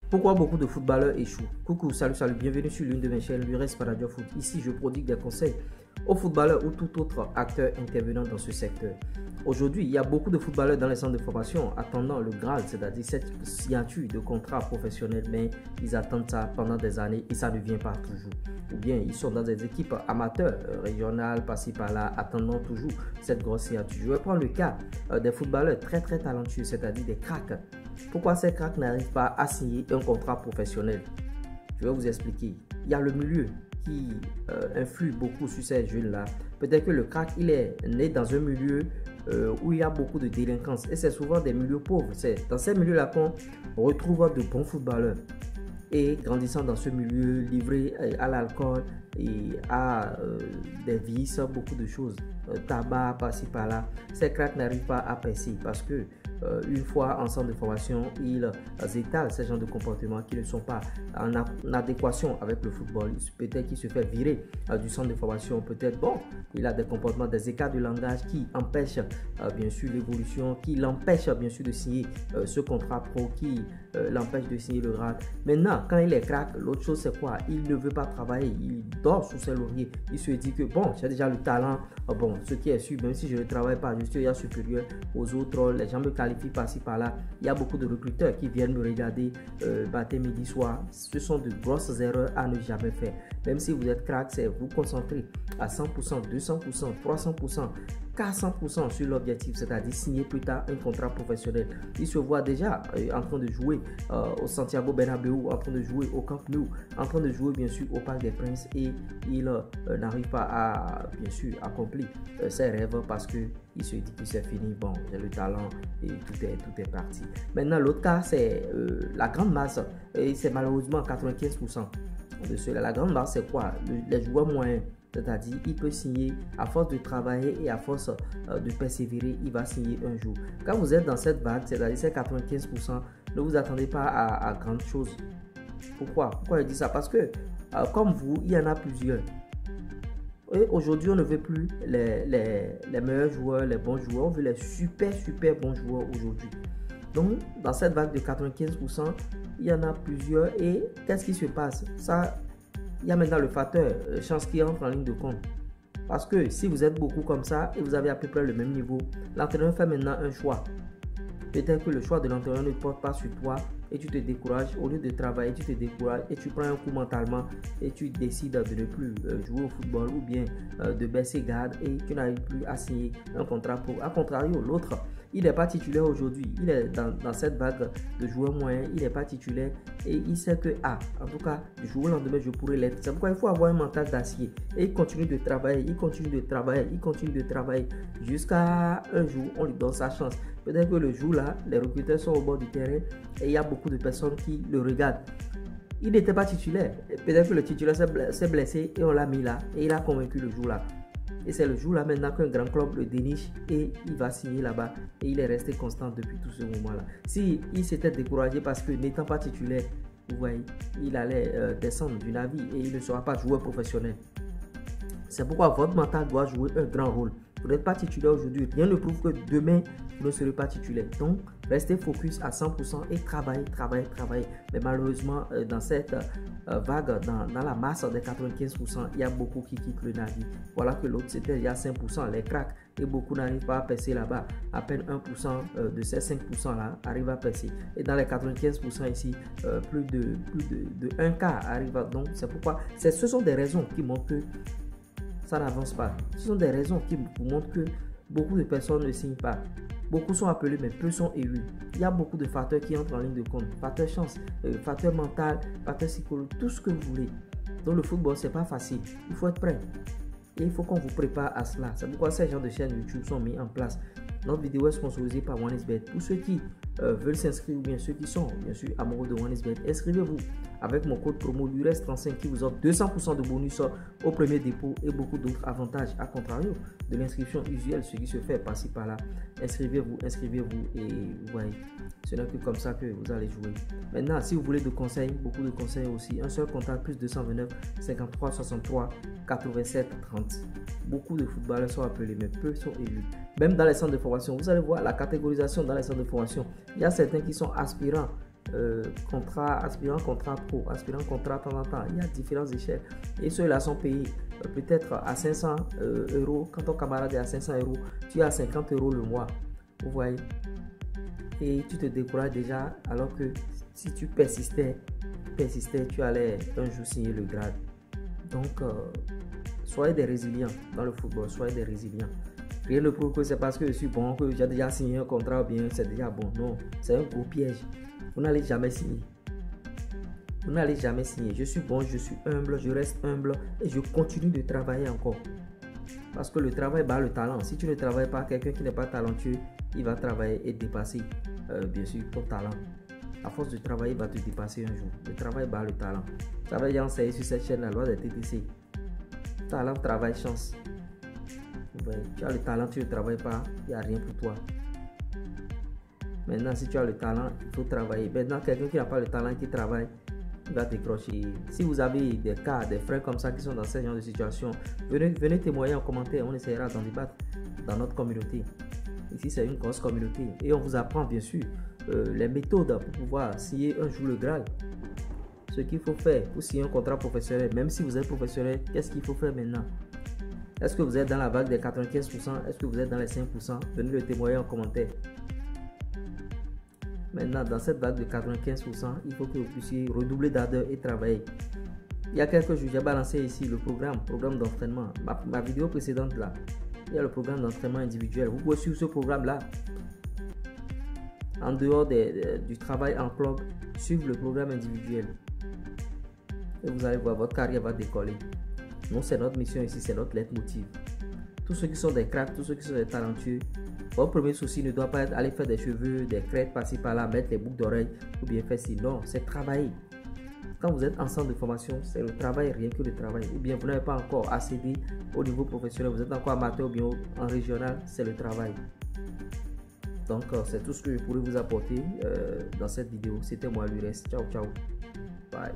Pourquoi beaucoup de footballeurs échouent? Coucou, salut, bienvenue sur l'une de mes chaînes, Lures Radio Foot. Ici, je prodigue des conseils aux footballeurs ou tout autre acteur intervenant dans ce secteur. Aujourd'hui, il y a beaucoup de footballeurs dans les centres de formation attendant le Graal, c'est-à-dire cette signature de contrat professionnel, mais ils attendent ça pendant des années et ça ne vient pas toujours. Ou bien ils sont dans des équipes amateurs, régionales, par-ci par-là, attendant toujours cette grosse signature. Je vais prendre le cas des footballeurs très talentueux, c'est-à-dire des cracks. Pourquoi ces cracks n'arrivent pas à signer un contrat professionnel? Je vais vous expliquer. Il y a le milieu qui influe beaucoup sur ces jeunes-là. Peut-être que le crack, il est né dans un milieu où il y a beaucoup de délinquance. Et c'est souvent des milieux pauvres. C'est dans ces milieux-là qu'on retrouve de bons footballeurs. Et grandissant dans ce milieu, livré à l'alcool et à des vices, beaucoup de choses, tabac par-ci par-là, ces cracks n'arrivent pas à percer parce que une fois en centre de formation, ils étalent ces genres de comportements qui ne sont pas en adéquation avec le football. Peut-être qu'il se fait virer du centre de formation, peut-être il a des comportements, des écarts de langage qui empêchent bien sûr l'évolution, qui l'empêchent bien sûr de signer ce contrat pro, qui l'empêche de signer le Graal. Maintenant, quand il est crack, l'autre chose c'est quoi? Il ne veut pas travailler, il dort sous ses lauriers. Il se dit que j'ai déjà le talent, ce qui est sûr, même si je ne travaille pas, je suis supérieur aux autres, les gens me qualifient par-ci par-là. Il y a beaucoup de recruteurs qui viennent me regarder matin, midi, soir. Ce sont de grosses erreurs à ne jamais faire. Même si vous êtes crack, c'est vous concentrer à 100%, 200%, 300%, 400% sur l'objectif, c'est-à-dire signer plus tard un contrat professionnel. Il se voit déjà en train de jouer au Santiago Bernabéu, en train de jouer au Camp Nou, en train de jouer bien sûr au Parc des Princes et il n'arrive pas à bien sûr accomplir ses rêves parce que il se dit que c'est fini, j'ai le talent et tout est parti. Maintenant, l'autre cas, c'est la grande masse et c'est malheureusement 95% de ceux-là. La grande masse, c'est quoi? Les joueurs moyens. C'est-à-dire, il peut signer à force de travailler et à force de persévérer, il va signer un jour. Quand vous êtes dans cette vague, c'est-à-dire ces 95%, ne vous attendez pas à grande chose. Pourquoi je dis ça? Parce que, comme vous, il y en a plusieurs. Et aujourd'hui, on ne veut plus les meilleurs joueurs, les bons joueurs. On veut les super bons joueurs aujourd'hui. Donc, dans cette vague de 95%, il y en a plusieurs. Et qu'est-ce qui se passe? Il y a maintenant le facteur chance qui entre en ligne de compte. Parce que si vous êtes beaucoup comme ça et vous avez à peu près le même niveau, l'entraîneur fait maintenant un choix. Peut-être que le choix de l'entraîneur ne porte pas sur toi et tu te décourages. Au lieu de travailler, tu te décourages et tu prends un coup mentalement et tu décides de ne plus jouer au football ou bien de baisser garde et tu n'arrives plus à signer un contrat pro. A contrario, l'autre, il n'est pas titulaire aujourd'hui. Il est dans cette vague de joueurs moyens. Il n'est pas titulaire et il sait que, en tout cas, du jour au lendemain, je pourrais l'être. C'est pourquoi il faut avoir un mental d'acier. Et il continue de travailler, jusqu'à un jour, on lui donne sa chance. Peut-être que le jour là, les recruteurs sont au bord du terrain et il y a beaucoup de personnes qui le regardent. Il n'était pas titulaire. Peut-être que le titulaire s'est blessé et on l'a mis là et il a convaincu le jour là. Et c'est le jour là maintenant qu'un grand club le déniche et il va signer là-bas et il est resté constant depuis tout ce moment-là. Si il s'était découragé parce que n'étant pas titulaire, vous voyez, il allait descendre du navire et il ne sera pas joueur professionnel. C'est pourquoi votre mental doit jouer un grand rôle. Vous n'êtes pas titulaire aujourd'hui. Rien ne prouve que demain, vous ne serez pas titulaire. Donc, restez focus à 100% et travaillez. Mais malheureusement, dans cette vague, dans la masse des 95%, il y a beaucoup qui quittent le navire. Voilà que l'autre, c'était il y a 5%, les cracks. Et beaucoup n'arrivent pas à percer là-bas. À peine 1% de ces 5% là arrive à percer. Et dans les 95% ici, plus de un quart arrive à... Donc, c'est pourquoi ce sont des raisons qui montrent que ça n'avance pas. Ce sont des raisons qui vous montrent que beaucoup de personnes ne signent pas. Beaucoup sont appelés, mais peu sont élus. Il y a beaucoup de facteurs qui entrent en ligne de compte. Facteur chance, facteur mental, facteur psychologique, tout ce que vous voulez. Donc le football, c'est pas facile. Il faut être prêt. Et il faut qu'on vous prépare à cela. C'est pourquoi ces genres de chaînes YouTube sont mis en place. Notre vidéo est sponsorisée par OneXBet. Pour ceux qui veulent s'inscrire ou bien ceux qui sont bien sûr amoureux de OneXBet, inscrivez-vous avec mon code promo LURES35 qui vous offre 200% de bonus au premier dépôt et beaucoup d'autres avantages. À contrario de l'inscription usuelle, ce qui se fait par-ci par-là. Inscrivez-vous et vous voyez, ce n'est que comme ça que vous allez jouer. Maintenant, si vous voulez de conseils, beaucoup de conseils aussi, un seul contact plus 229 53 63 87 30. Beaucoup de footballeurs sont appelés, mais peu sont élus. Même dans les centres de formation, vous allez voir la catégorisation dans les centres de formation. Il y a certains qui sont aspirants contrat, aspirant contrat pro, aspirant contrat de temps en temps. Il y a différentes échelles. Et ceux-là sont payés peut-être à 500 euros. Quand ton camarade est à 500 euros, tu es à 50 euros le mois. Vous voyez? Et tu te décourages déjà, alors que si tu persistais, tu allais un jour signer le grade. Donc, soyez des résilients dans le football, soyez des résilients. Rien ne prouve que c'est parce que je suis bon, que j'ai déjà signé un contrat, ou bien c'est déjà bon. Non, c'est un gros piège. Vous n'allez jamais signer. Vous n'allez jamais signer. Je suis bon, je suis humble, je reste humble et je continue de travailler encore. Parce que le travail bat le talent. Si tu ne travailles pas, quelqu'un qui n'est pas talentueux, il va travailler et dépasser, bien sûr, ton talent. À force de travailler, il va te dépasser un jour. Le travail bat le talent. J'avais déjà enseigné sur cette chaîne la loi des TTC. Talent, travail, chance. Ouais, tu as le talent, tu ne travailles pas, il n'y a rien pour toi. Maintenant, si tu as le talent, il faut travailler. Maintenant, quelqu'un qui n'a pas le talent et qui travaille, il va décrocher. Si vous avez des cas, des frères comme ça qui sont dans ce genre de situation, venez témoigner en commentaire. On essaiera d'en débattre dans notre communauté. Ici, c'est une grosse communauté. Et on vous apprend, bien sûr, les méthodes pour pouvoir signer un jour le Graal. Ce qu'il faut faire pour signer un contrat professionnel. Même si vous êtes professionnel, qu'est-ce qu'il faut faire maintenant? Est-ce que vous êtes dans la vague des 95%? Est-ce que vous êtes dans les 5%? Venez le témoigner en commentaire. Maintenant, dans cette vague de 95%, il faut que vous puissiez redoubler d'ardeur et travailler. Il y a quelques jours, j'ai balancé ici le programme d'entraînement. Ma vidéo précédente là, il y a le programme d'entraînement individuel. Vous pouvez suivre ce programme-là. En dehors du travail en club, suivre le programme individuel. Et vous allez voir, votre carrière va décoller. Nous, c'est notre mission ici, c'est notre leitmotiv. Tous ceux qui sont des cracks, tous ceux qui sont des talentueux, votre premier souci ne doit pas être aller faire des cheveux, des crêtes, passer par là, mettre les boucles d'oreilles ou bien faire ci. Non, c'est travailler. Quand vous êtes en centre de formation, c'est le travail, rien que le travail. Ou bien vous n'avez pas encore accédé au niveau professionnel, vous êtes encore amateur ou bien en régional, c'est le travail. Donc, c'est tout ce que je pourrais vous apporter dans cette vidéo. C'était moi, Lures. Ciao, ciao. Bye.